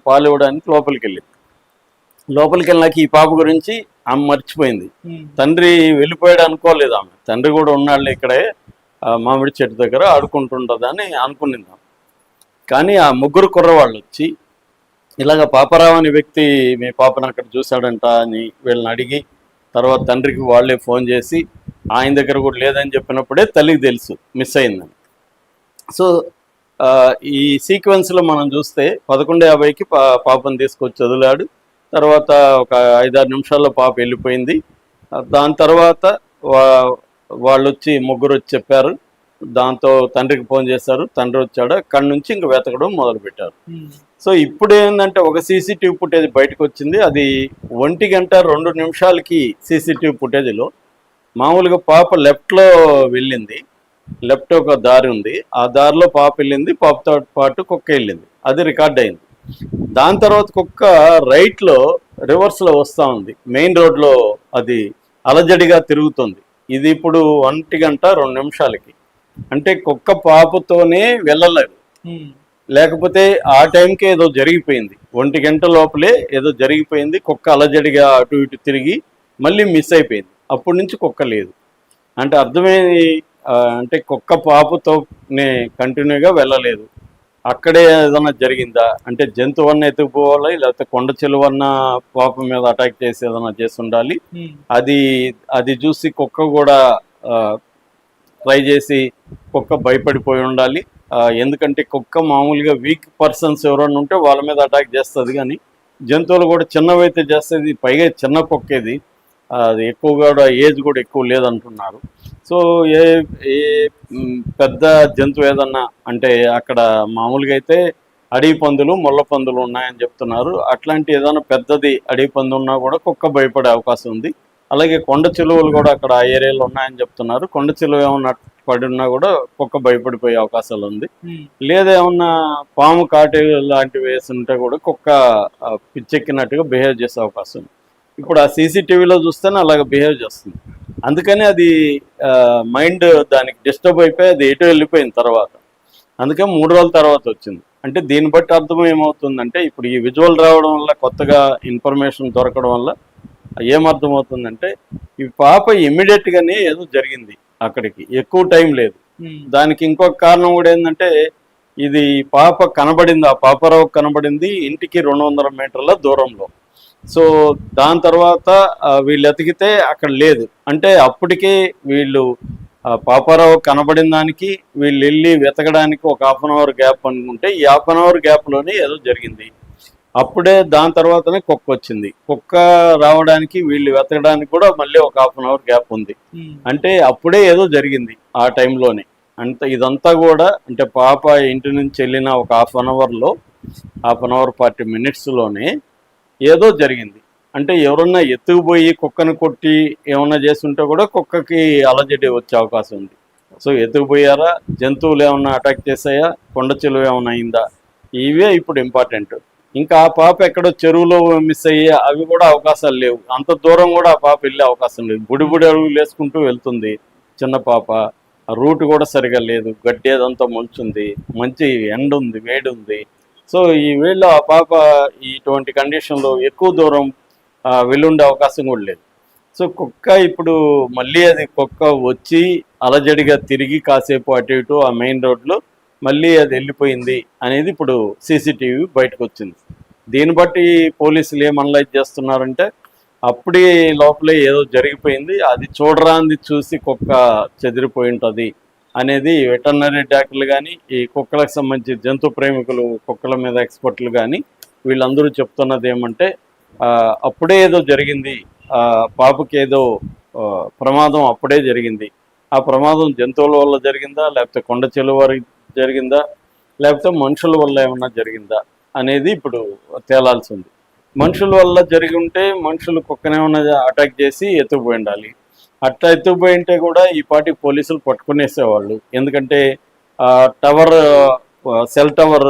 పాలు ఇవ్వడానికి లోపలికి వెళ్ళాక ఈ పాప గురించి ఆమె మర్చిపోయింది. తండ్రి వెళ్ళిపోయాడు అనుకోలేదు ఆమె. తండ్రి కూడా ఉన్నాళ్ళు ఇక్కడే మామిడి చెట్టు దగ్గర ఆడుకుంటుండదని అనుకునింది. కానీ ఆ ముగ్గురు కుర్రవాళ్ళు వచ్చి ఇలాగ పాపారావు అనే వ్యక్తి మీ పాపను అక్కడ చూశాడంట అని వీళ్ళని అడిగి తర్వాత తండ్రికి వాళ్ళే ఫోన్ చేసి ఆయన దగ్గర కూడా లేదని చెప్పినప్పుడే తల్లికి తెలుసు మిస్ అయిందని. సో ఈ సీక్వెన్స్లో మనం చూస్తే 11:50కి పాపను తీసుకొచ్చి వదిలాడు. తర్వాత ఒక 5-6 నిమిషాల్లో పాప వెళ్ళిపోయింది. దాని తర్వాత వాళ్ళు వచ్చి ముగ్గురు వచ్చి చెప్పారు. దాంతో తండ్రికి ఫోన్ చేశారు. తండ్రి వచ్చాడు. అక్కడి నుంచి ఇంక వెతకడం మొదలుపెట్టారు. సో ఇప్పుడు ఏంటంటే ఒక సీసీటీవీ ఫుటేజ్ బయటకు వచ్చింది. అది 1:02 సీసీటీవీ ఫుటేజ్లో మామూలుగా పాప లెఫ్ట్లో వెళ్ళింది. లెఫ్ట్ ఒక దారి ఉంది, ఆ దారిలో పాప వెళ్ళింది, పాపతో పాటు కుక్క వెళ్ళింది. అది రికార్డ్ అయింది. దాని తర్వాత కుక్క రైట్లో రివర్స్లో వస్తూ ఉంది. మెయిన్ రోడ్లో అది అలజడిగా తిరుగుతుంది. ఇది ఇప్పుడు 1:02 అంటే కుక్క పాపతోనే వెళ్ళలేదు. లేకపోతే ఆ టైంకే ఏదో జరిగిపోయింది. 1 గంట లోపలే ఏదో జరిగిపోయింది. కుక్క అలజడిగా అటు ఇటు తిరిగి మళ్ళీ మిస్ అయిపోయింది. అప్పటి నుంచి కుక్క లేదు. అంటే అర్థమైంది అంటే కుక్క పాపతోనే కంటిన్యూగా వెళ్ళలేదు. అక్కడే ఏదన్నా జరిగిందా అంటే జంతువన్న ఎత్తుకుపోవాలి, లేకపోతే కొండ చెలువన్న పాప మీద అటాక్ చేసి ఏదన్నా చేసి ఉండాలి. అది చూసి కుక్క కూడా ట్రై చేసి కుక్క భయపడిపోయి ఉండాలి. ఎందుకంటే కుక్క మామూలుగా వీక్ పర్సన్స్ ఎవరైనా ఉంటే వాళ్ళ మీద అటాక్ చేస్తుంది, కానీ జంతువులు కూడా చిన్నవైతే చేస్తుంది. పైగా చిన్న కుక్కేది, అది ఎక్కువ కూడా ఏజ్ కూడా ఎక్కువ లేదంటున్నారు. సో ఏ పెద్ద జంతువు ఏదన్నా అంటే అక్కడ మామూలుగా అయితే అడవి పందులు, ముళ్ళ పందులు ఉన్నాయని చెప్తున్నారు. అట్లాంటి ఏదైనా పెద్దది అడవి పందు ఉన్నా కూడా కుక్క భయపడే అవకాశం ఉంది. అలాగే కొండ చిలువలు కూడా అక్కడ ఆ ఏరియాలో ఉన్నాయని చెప్తున్నారు. కొండ చిలువ ఏమన్నా పడి ఉన్నా కూడా కుక్క భయపడిపోయే అవకాశాలు ఉంది. లేదా ఏమన్నా పాము కాటు లాంటివి వేస్తుంటే కూడా కుక్క పిచ్చెక్కినట్టుగా బిహేవ్ చేసే అవకాశం ఉంది. ఇప్పుడు ఆ సీసీటీవీలో చూస్తేనే అలాగ బిహేవ్ చేస్తుంది. అందుకని అది మైండ్ దానికి డిస్టర్బ్ అయిపోయి అది ఎటు వెళ్ళిపోయిన తర్వాత, అందుకే 3 రోజుల తర్వాత వచ్చింది. అంటే దీన్ని బట్టి అర్థం ఏమవుతుందంటే ఇప్పుడు ఈ విజువల్ రావడం వల్ల, కొత్తగా ఇన్ఫర్మేషన్ దొరకడం వల్ల ఏమర్థమవుతుందంటే ఈ పాప ఇమ్మీడియట్గానే ఏదో జరిగింది, అక్కడికి ఎక్కువ టైం లేదు. దానికి ఇంకొక కారణం కూడా ఏంటంటే ఇది పాప కనబడింది, ఆ పాపారావు కనబడింది ఇంటికి 200 మీటర్ల దూరంలో. సో దాని తర్వాత వీళ్ళు ఎతికితే అక్కడ లేదు. అంటే అప్పటికే వీళ్ళు పాపారావు కనబడిన దానికి వీళ్ళు వెళ్ళి వెతకడానికి ఒక 1/2 అవర్ గ్యాప్ అనుకుంటే ఈ 1/2 అవర్ గ్యాప్లోనే ఏదో జరిగింది. అప్పుడే దాని తర్వాతనే కుక్క వచ్చింది. కుక్క రావడానికి వీళ్ళు వెతకడానికి కూడా మళ్ళీ ఒక 1/2 అవర్ గ్యాప్ ఉంది. అంటే అప్పుడే ఏదో జరిగింది ఆ టైంలోనే. ఇదంతా కూడా అంటే పాప ఇంటి నుంచి వెళ్ళిన ఒక 1/2 అవర్లో 1/2 అవర్ 40 మినిట్స్లోనే ఏదో జరిగింది. అంటే ఎవరన్నా ఎత్తుకుపోయి కుక్కను కొట్టి ఏమన్నా చేస్తుంటే కూడా కుక్కకి అలజడి వచ్చే అవకాశం ఉంది. సో ఎత్తుకుపోయారా, జంతువులు ఏమన్నా అటాక్ చేసాయా, కొండ చెలువ ఏమన్నా అయిందా, ఇవే ఇప్పుడు ఇంపార్టెంట్. ఇంకా ఆ పాప ఎక్కడో చెరువులో మిస్ అయ్యి అవి కూడా అవకాశాలు లేవు. అంత దూరం కూడా ఆ పాప వెళ్ళే అవకాశం లేదు. బుడి అడుగులు వేసుకుంటూ వెళ్తుంది చిన్న పాప. ఆ రూట్ కూడా సరిగా లేదు, గడ్డి ఏదంతా మొలుచుంది, మంచి ఎండ ఉంది, వేడి ఉంది. సో ఈ వేళ ఆ పాప ఇటువంటి కండిషన్లో ఎక్కువ దూరం వెళ్ళుండే అవకాశం కూడా లేదు. సో కుక్క ఇప్పుడు మళ్ళీ అది కుక్క వచ్చి అలజడిగా తిరిగి కాసేపు అటు ఇటు ఆ మెయిన్ రోడ్లో మళ్ళీ అది వెళ్ళిపోయింది అనేది ఇప్పుడు సీసీటీవీ బయటకు వచ్చింది. దీన్ని బట్టి పోలీసులు ఏం అనలైజ్ చేస్తున్నారంటే అప్పుడే లోపలే ఏదో జరిగిపోయింది, అది చూడరాంది చూసి కుక్క చెదిరిపోయి ఉంటుంది అనేది వెటర్నరీ డాక్టర్లు కానీ, ఈ కుక్కలకు సంబంధించి జంతు ప్రేమికులు, కుక్కల మీద ఎక్స్పర్ట్లు కానీ వీళ్ళందరూ చెప్తున్నది ఏమంటే అప్పుడే ఏదో జరిగింది, పాపకి ఏదో ప్రమాదం అప్పుడే జరిగింది. ఆ ప్రమాదం జంతువుల వల్ల జరిగిందా, లేకపోతే కొండ చెలువ జరిగిందా, లేకపోతే మనుషుల వల్ల ఏమన్నా జరిగిందా అనేది ఇప్పుడు తేలాల్సి ఉంది. మనుషుల వల్ల జరిగి ఉంటే మనుషులు కుక్కనేమన్నా అటాక్ చేసి ఎత్తుకుపోయి ఉండాలి. అట్లా ఎత్తుకుపోయి ఉంటే కూడా ఈ పాటి పోలీసులు పట్టుకునేసేవాళ్ళు. ఎందుకంటే టవర్, సెల్ టవర్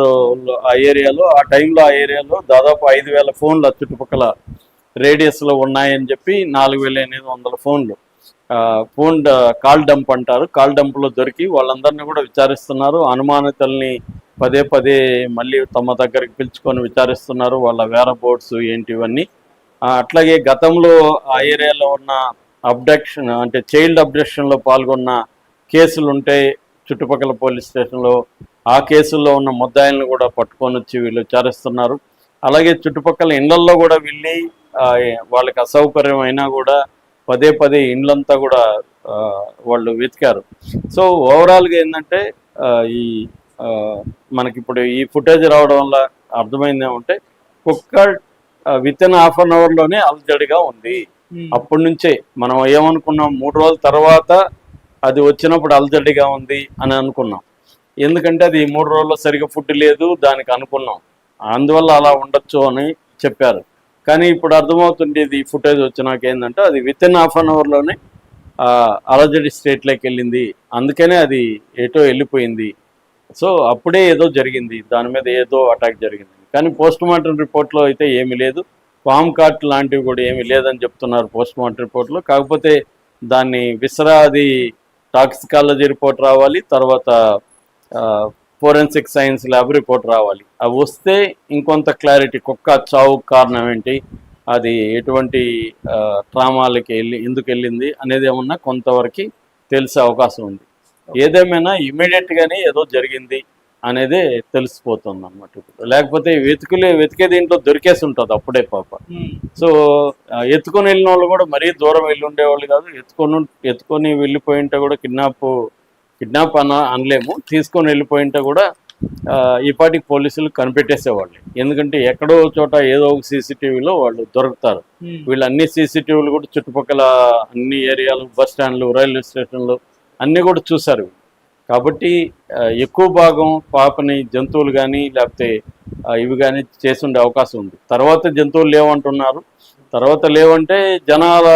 ఆ ఏరియాలో ఆ టైంలో ఆ ఏరియాలో దాదాపు 5,000 ఫోన్లు చుట్టుపక్కల రేడియస్లో ఉన్నాయని చెప్పి 4,800 ఫోన్లు కాల్ డంప్ అంటారు, కాల్ డంప్లో దొరికి వాళ్ళందరినీ కూడా విచారిస్తున్నారు. అనుమానితుల్ని పదే పదే మళ్ళీ తమ దగ్గరికి పిలుచుకొని విచారిస్తున్నారు వాళ్ళ వేర బోర్డ్స్ ఏంటి ఇవన్నీ. అట్లాగే గతంలో ఆ ఏరియాలో ఉన్న అబ్డక్షన్ అంటే చైల్డ్ అబ్డక్షన్లో పాల్గొన్న కేసులు ఉంటే చుట్టుపక్కల పోలీస్ స్టేషన్లో ఆ కేసుల్లో ఉన్న ముద్దాయిలను కూడా పట్టుకొని వచ్చి వీళ్ళు విచారిస్తున్నారు. అలాగే చుట్టుపక్కల ఇళ్లల్లో కూడా వెళ్ళి వాళ్ళకి అసౌకర్యం అయినా కూడా పదే పదే ఇండ్లంతా కూడా వాళ్ళు వెతికారు. సో ఓవరాల్గా ఏంటంటే ఈ మనకి ఇప్పుడు ఈ ఫుటేజ్ రావడం వల్ల అర్థమైంది ఏమంటే కుక్క విత్ ఇన్ హాఫ్ అన్ అవర్లోనే అలజడిగా ఉంది. అప్పటి నుంచే మనం ఏమనుకున్నాం, 3 రోజుల తర్వాత అది వచ్చినప్పుడు అలజడిగా ఉంది అని అనుకున్నాం. ఎందుకంటే అది 3 రోజుల్లో సరిగా ఫుడ్ లేదు దానికి అనుకున్నాం, అందువల్ల అలా ఉండొచ్చు అని చెప్పారు. కానీ ఇప్పుడు అర్థమవుతుంది ఇది ఫుటేజ్ వచ్చినాక ఏంటంటే అది విత్ ఇన్ హాఫ్ అన్ అవర్లోనే అలజడి స్టేట్లోకి వెళ్ళింది, అందుకనే అది ఎటో వెళ్ళిపోయింది. సో అప్పుడే ఏదో జరిగింది, దాని మీద ఏదో అటాక్ జరిగింది. కానీ పోస్ట్ మార్టం రిపోర్ట్లో అయితే ఏమీ లేదు, పామ్ కార్ట్ లాంటివి కూడా ఏమీ లేదని చెప్తున్నారు పోస్ట్ మార్టం రిపోర్ట్లో. కాకపోతే దాన్ని విసరాది టాక్సికాలజీ రిపోర్ట్ రావాలి, తర్వాత ఫోరెన్సిక్ సైన్స్ ల్యాబ్ రిపోర్ట్ రావాలి. అవి వస్తే ఇంకొంత క్లారిటీ కుక్క చావు కారణం ఏంటి, అది ఎటువంటి ట్రామాలకి ఎందుకు వెళ్ళింది అనేది ఏమన్నా కొంతవరకు తెలిసే అవకాశం ఉంది. ఏదేమైనా ఇమీడియట్గానే ఏదో జరిగింది అనేదే తెలిసిపోతుంది అన్నమాట. లేకపోతే వెతికే దీంట్లో దొరికేసి ఉంటుంది అప్పుడే పాప. సో ఎత్తుకొని వెళ్ళిన వాళ్ళు కూడా మరీ దూరం వెళ్ళి ఉండేవాళ్ళు కాదు, ఎత్తుకొని వెళ్ళిపోయింటే కూడా కిడ్నాప్ అనలేము, తీసుకొని వెళ్ళిపోయింటే కూడా ఈ పాటికి పోలీసులు కనిపెట్టేసేవాళ్ళు. ఎందుకంటే ఎక్కడో చోట ఏదో ఒక సీసీటీవీలో వాళ్ళు దొరుకుతారు. వీళ్ళు అన్ని సీసీటీవీలు కూడా చుట్టుపక్కల అన్ని ఏరియాలు, బస్ స్టాండ్లు, రైల్వే స్టేషన్లు అన్నీ కూడా చూశారు. కాబట్టి ఎక్కువ భాగం పాపని జంతువులు కానీ లేకపోతే ఇవి కానీ చేస్తుండే అవకాశం ఉంది. తర్వాత జంతువులు లేవంటున్నారు, తర్వాత లేవంటే జనాల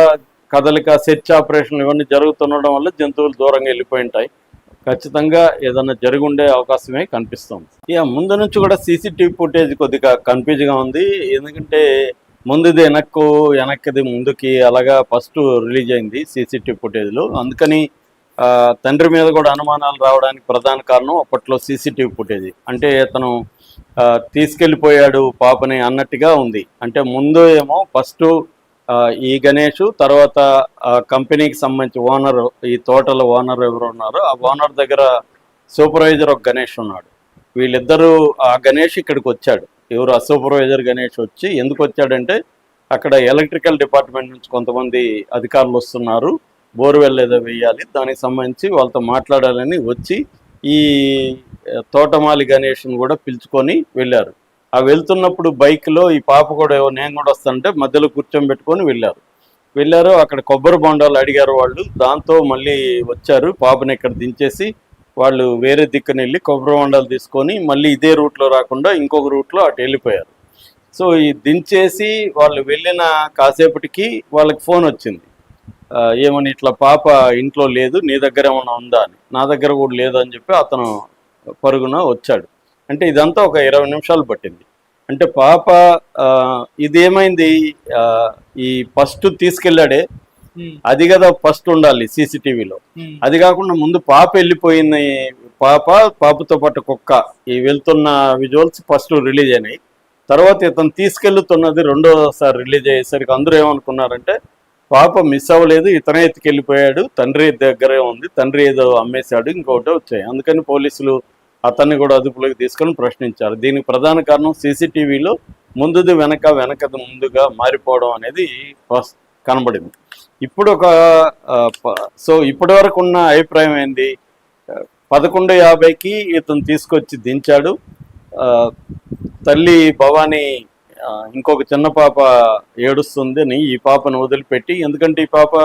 కదలిక, సెర్చ్ ఆపరేషన్లు ఇవన్నీ జరుగుతుండడం వల్ల జంతువులు దూరంగా వెళ్ళిపోయి ఉంటాయి. ఖచ్చితంగా ఏదైనా జరిగి ఉండే అవకాశమే కనిపిస్తుంది. ఇక ముందు నుంచి కూడా సీసీటీవీ ఫుటేజ్ కొద్దిగా కన్ఫ్యూజ్గా ఉంది. ఎందుకంటే ముందుది వెనక్కిది ముందుకి అలాగా ఫస్ట్ రిలీజ్ అయింది సీసీటీవీ ఫుటేజ్లో. అందుకని తండ్రి మీద కూడా అనుమానాలు రావడానికి ప్రధాన కారణం అప్పట్లో సీసీటీవీ ఫుటేజ్. అంటే అతను తీసుకెళ్ళిపోయాడు పాపని అన్నట్టుగా ఉంది. అంటే ముందు ఏమో ఫస్ట్ ఈ గణేష్, తర్వాత కంపెనీకి సంబంధించి ఓనర్, ఈ తోటల ఓనర్ ఎవరు ఉన్నారో ఆ ఓనర్ దగ్గర సూపర్వైజర్ ఒక గణేష్ ఉన్నాడు. వీళ్ళిద్దరూ ఆ గణేష్ ఇక్కడికి వచ్చాడు. ఎవరు ఆ సూపర్వైజర్ గణేష్ వచ్చి ఎందుకు వచ్చాడంటే అక్కడ ఎలక్ట్రికల్ డిపార్ట్మెంట్ నుంచి కొంతమంది అధికారులు వస్తున్నారు, బోర్వెల్ ఏదో వేయాలి, దానికి సంబంధించి వాళ్ళతో మాట్లాడాలని వచ్చి ఈ తోటమాలి గణేష్ని కూడా పిలుచుకొని వెళ్ళారు. ఆ వెళ్తున్నప్పుడు బైక్లో ఈ పాప కూడా నేను కూడా వస్తానంటే మధ్యలో కూర్చోబెట్టుకొని వెళ్ళారు. అక్కడ కొబ్బరి బొండాలు అడిగారు వాళ్ళు, దాంతో మళ్ళీ వచ్చారు. పాపని ఇక్కడ దించేసి వాళ్ళు వేరే దిక్కున వెళ్ళి కొబ్బరి బొండాలు తీసుకొని మళ్ళీ ఇదే రూట్లో రాకుండా ఇంకొక రూట్లో అటు వెళ్ళిపోయారు. సో ఈ దించేసి వాళ్ళు వెళ్ళిన కాసేపటికి వాళ్ళకి ఫోన్ వచ్చింది, ఏమని ఇట్లా పాప ఇంట్లో లేదు, నీ దగ్గర ఏమన్నా ఉందా అని. నా దగ్గర కూడా లేదు అని చెప్పి అతను పరుగున వచ్చాడు. అంటే ఇదంతా ఒక 20 నిమిషాలు పట్టింది. అంటే పాప ఇదేమైంది, ఈ ఫస్ట్ తీసుకెళ్ళాడే అది కదా ఫస్ట్ ఉండాలి సీసీటీవీలో. అది కాకుండా ముందు పాప వెళ్ళిపోయింది, పాపతో పాటు కుక్క ఈ వెళ్తున్న విజువల్స్ ఫస్ట్ రిలీజ్ అయినాయి. తర్వాత ఇతను తీసుకెళ్తున్నది రెండోసారి రిలీజ్ అయ్యేసరికి అందరూ ఏమనుకున్నారంటే పాప మిస్ అవ్వలేదు, ఇతనే ఎత్తుకెళ్ళిపోయాడు, తండ్రి దగ్గరే ఉంది, తండ్రి ఏదో అమ్మేశాడు, ఇంకొకటి వచ్చాయి. అందుకని పోలీసులు అతన్ని కూడా అదుపులోకి తీసుకొని ప్రశ్నించారు. దీనికి ప్రధాన కారణం సీసీటీవీలో ముందుది వెనకది ముందుగా మారిపోవడం అనేది కనబడింది. ఇప్పుడు సో ఇప్పటి వరకు ఉన్న అభిప్రాయం ఏంది, 11:50కి ఇతను తీసుకొచ్చి దించాడు. తల్లి భవానీ ఇంకొక చిన్న పాప ఏడుస్తుంది అని ఈ పాపను వదిలిపెట్టి, ఎందుకంటే ఈ పాప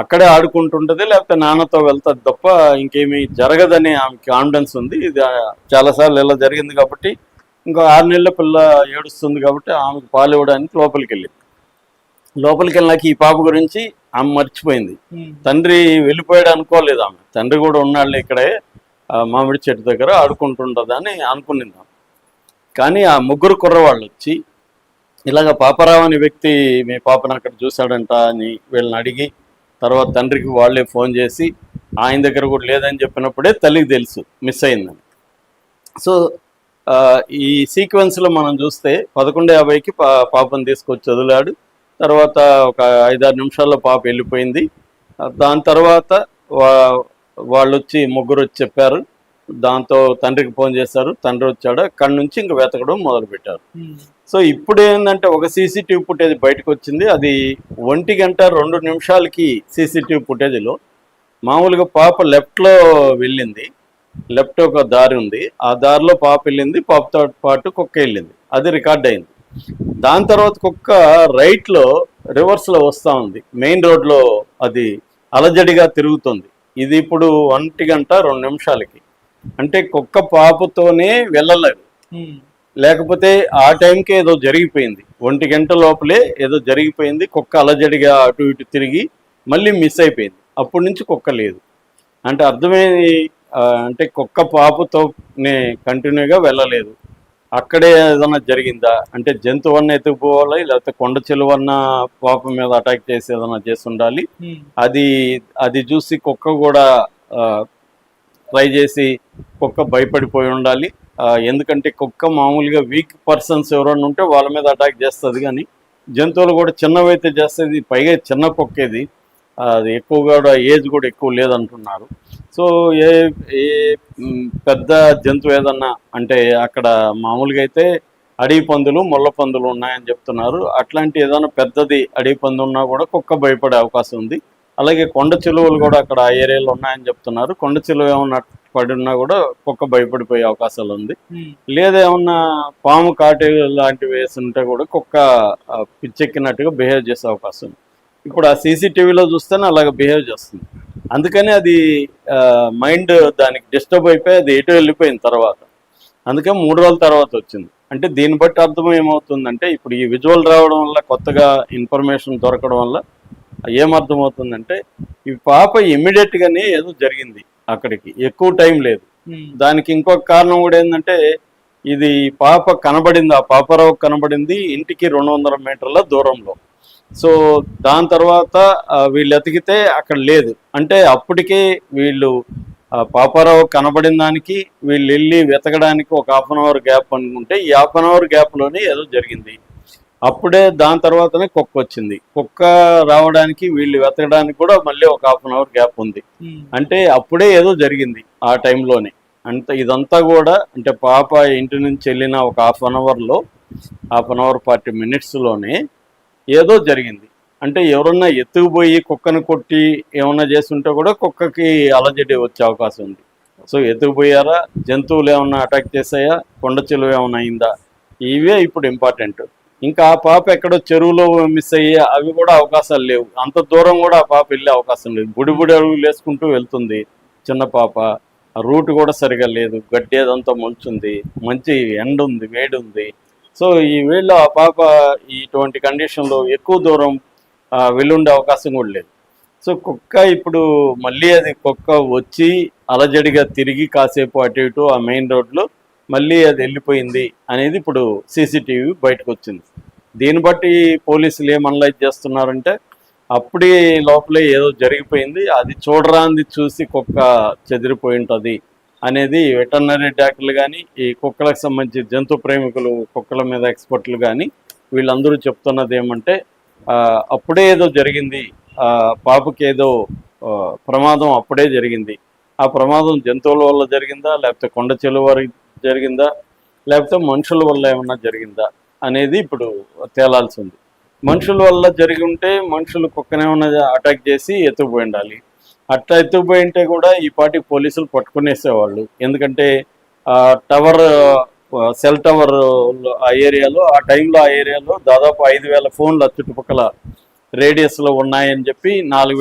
అక్కడే ఆడుకుంటుంటుంది, లేకపోతే నాన్నతో వెళ్తుంది తప్ప ఇంకేమీ జరగదని ఆమెకి కాన్ఫిడెన్స్ ఉంది. ఇది చాలాసార్లు ఇలా జరిగింది కాబట్టి ఇంకో 6 నెలల పిల్ల ఏడుస్తుంది కాబట్టి ఆమెకు పాలు ఇవ్వడానికి లోపలికి వెళ్ళాక ఈ పాప గురించి ఆమె మర్చిపోయింది. తండ్రి వెళ్ళిపోయాడు అనుకోలేదు ఆమె, తండ్రి కూడా ఉన్నాళ్ళు ఇక్కడే మామిడి చెట్టు దగ్గర ఆడుకుంటుండదని అనుకునింది. కానీ ఆ ముగ్గురు కుర్రవాళ్ళు వచ్చి ఇలాగ పాపరావు అనే వ్యక్తి మీ పాపను అక్కడ చూశాడంట అని వీళ్ళని అడిగి, తర్వాత తండ్రికి వాళ్ళే ఫోన్ చేసి ఆయన దగ్గర కూడా లేదని చెప్పినప్పుడే తల్లికి తెలుసు మిస్ అయిందని. సో ఆ, ఈ సీక్వెన్స్లో మనం చూస్తే 11:50కి పాపను తీసుకొచ్చి వదిలాడు. తర్వాత ఒక 5-6 నిమిషాల్లో పాప వెళ్ళిపోయింది. దాని తర్వాత వాళ్ళు వచ్చి ముగ్గురు వచ్చి చెప్పారు. దాంతో తండ్రికి ఫోన్ చేశారు. తండ్రి వచ్చాడు. అక్కడి నుంచి ఇంక వెతకడం మొదలుపెట్టారు. సో ఇప్పుడు ఏంటంటే ఒక సీసీటీవీ ఫుటేజ్ బయటకు వచ్చింది. అది 1:02 సీసీటీవీ ఫుటేజ్లో మామూలుగా పాప లెఫ్ట్లో వెళ్ళింది. లెఫ్ట్ ఒక దారి ఉంది. ఆ దారిలో పాప వెళ్ళింది. పాపతో పాటు కుక్క వెళ్ళింది. అది రికార్డ్ అయింది. దాని తర్వాత కుక్క రైట్లో రివర్స్లో వస్తూ ఉంది. మెయిన్ రోడ్లో అది అలజడిగా తిరుగుతుంది. ఇది ఇప్పుడు 1:02 అంటే కుక్క పాపతోనే వెళ్ళలేదు. లేకపోతే ఆ టైంకి ఏదో జరిగిపోయింది. 1 గంట లోపలే ఏదో జరిగిపోయింది. కుక్క అలజడిగా అటు ఇటు తిరిగి మళ్ళీ మిస్ అయిపోయింది. అప్పటి నుంచి కుక్క లేదు. అంటే అర్థమైంది అంటే కుక్క పాపతోనే కంటిన్యూగా వెళ్ళలేదు. అక్కడే ఏదన్నా జరిగిందా అంటే జంతువన్న ఎత్తుకుపోవాలి, లేకపోతే కొండ చెలువన్న పాప మీద అటాక్ చేసి ఏదన్నా చేసి ఉండాలి. అది చూసి కుక్క కూడా ట్రై చేసి కుక్క భయపడిపోయి ఉండాలి. ఎందుకంటే కుక్క మామూలుగా వీక్ పర్సన్స్ ఎవరైనా ఉంటే వాళ్ళ మీద అటాక్ చేస్తుంది, కానీ జంతువులు కూడా చిన్నవైతే చేస్తుంది. పైగా చిన్న కుక్కేది, అది ఎక్కువ కూడా ఏజ్ కూడా ఎక్కువ లేదంటున్నారు. సో ఏ ఏ పెద్ద జంతువు ఏదన్నా అంటే అక్కడ మామూలుగా అయితే అడవి పందులు, ముళ్ళ పందులు ఉన్నాయని చెప్తున్నారు. అట్లాంటి ఏదైనా పెద్దది అడవి పందు ఉన్నా కూడా కుక్క భయపడే అవకాశం ఉంది. అలాగే కొండ చిలువలు కూడా అక్కడ ఆ ఏరియాలో ఉన్నాయని చెప్తున్నారు. కొండ చిలువ ఏమన్నా పడి ఉన్నా కూడా కుక్క భయపడిపోయే అవకాశాలు ఉంది. లేదా ఏమన్నా పాము కాటు లాంటివి వేసి ఉంటే కూడా కుక్క పిచ్చెక్కినట్టుగా బిహేవ్ చేసే అవకాశం ఉంది. ఇప్పుడు ఆ సీసీటీవీలో చూస్తేనే అలాగ బిహేవ్ చేస్తుంది. అందుకని అది మైండ్ దానికి డిస్టర్బ్ అయిపోయి అది ఎటు వెళ్ళిపోయిన తర్వాత, అందుకే 3 రోజుల తర్వాత వచ్చింది. అంటే దీన్ని బట్టి అర్థం ఏమవుతుందంటే ఇప్పుడు ఈ విజువల్ రావడం వల్ల, కొత్తగా ఇన్ఫర్మేషన్ దొరకడం వల్ల ఏమర్థమవుతుందంటే ఈ పాప ఇమ్మీడియట్గానే ఏదో జరిగింది, అక్కడికి ఎక్కువ టైం లేదు. దానికి ఇంకొక కారణం కూడా ఏంటంటే ఇది పాప కనబడింది, ఆ పాపారావు కనబడింది ఇంటికి 200 మీటర్ల దూరంలో. సో దాని తర్వాత వీళ్ళు ఎతికితే అక్కడ లేదు. అంటే అప్పటికే వీళ్ళు పాపారావు కనబడిన దానికి వీళ్ళు వెళ్ళి వెతకడానికి ఒక 1/2 అవర్ గ్యాప్ అనుకుంటే ఈ 1/2 అవర్ గ్యాప్లోనే ఏదో జరిగింది. అప్పుడే దాని తర్వాతనే కుక్క వచ్చింది. కుక్క రావడానికి వీళ్ళు వెతకడానికి కూడా మళ్ళీ ఒక 1/2 అవర్ గ్యాప్ ఉంది. అంటే అప్పుడే ఏదో జరిగింది ఆ టైంలోనే. ఇదంతా కూడా అంటే పాప ఇంటి నుంచి వెళ్ళిన ఒక 1/2 అవర్లో 1/2 అవర్ 40 మినిట్స్లోనే ఏదో జరిగింది. అంటే ఎవరన్నా ఎత్తుకుపోయి కుక్కను కొట్టి ఏమన్నా చేస్తుంటే కూడా కుక్కకి అలజడి వచ్చే అవకాశం ఉంది. సో ఎత్తుకుపోయారా, జంతువులు ఏమన్నా అటాక్ చేసాయా, కొండ చెలువ ఏమన్నా అయిందా, ఇవే ఇప్పుడు ఇంపార్టెంట్. ఇంకా ఆ పాప ఎక్కడో చెరువులో మిస్ అయ్యి అవి కూడా అవకాశాలు లేవు. అంత దూరం కూడా ఆ పాప వెళ్ళే అవకాశం లేదు. బుడి అడుగులు వేసుకుంటూ వెళ్తుంది చిన్న పాప. ఆ రూట్ కూడా సరిగా లేదు, గడ్డి ఏదంతా మొలుచుంది, మంచి ఎండ ఉంది, వేడి ఉంది. సో ఈ వేళ ఆ పాప ఇటువంటి కండిషన్లో ఎక్కువ దూరం వెళ్ళుండే అవకాశం కూడా లేదు. సో కుక్క ఇప్పుడు మళ్ళీ అది కుక్క వచ్చి అలజడిగా తిరిగి కాసేపు అటు ఇటు ఆ మెయిన్ రోడ్లో మళ్ళీ అది వెళ్ళిపోయింది అనేది ఇప్పుడు సీసీటీవీ బయటకు వచ్చింది. దీన్ని బట్టి పోలీసులు ఏం అనలైజ్ చేస్తున్నారంటే అప్పుడే లోపలే ఏదో జరిగిపోయింది, అది చూడరాంది చూసి కుక్క చెదిరిపోయి ఉంటుంది అనేది వెటర్నరీ డాక్టర్లు కానీ, ఈ కుక్కలకు సంబంధించి జంతు ప్రేమికులు, కుక్కల మీద ఎక్స్పర్ట్లు కానీ వీళ్ళందరూ చెప్తున్నది ఏమంటే అప్పుడే ఏదో జరిగింది, పాపకి ఏదో ప్రమాదం అప్పుడే జరిగింది. ఆ ప్రమాదం జంతువుల వల్ల జరిగిందా, లేకపోతే కొండ చెలువ జరిగిందా, లేకపోతే మనుషుల వల్ల ఏమన్నా జరిగిందా అనేది ఇప్పుడు తేలాల్సి ఉంది. మనుషుల వల్ల జరిగి ఉంటే మనుషులు కుక్కనేమన్నా అటాక్ చేసి ఎత్తుకుపోయి ఉండాలి. అట్లా ఎత్తుకుపోయి ఉంటే కూడా ఈ పాటి పోలీసులు పట్టుకునేసేవాళ్ళు. ఎందుకంటే టవర్, సెల్ టవర్ ఆ ఏరియాలో ఆ టైంలో ఆ ఏరియాలో దాదాపు 5,000 ఫోన్లు చుట్టుపక్కల రేడియస్లో ఉన్నాయని చెప్పి 4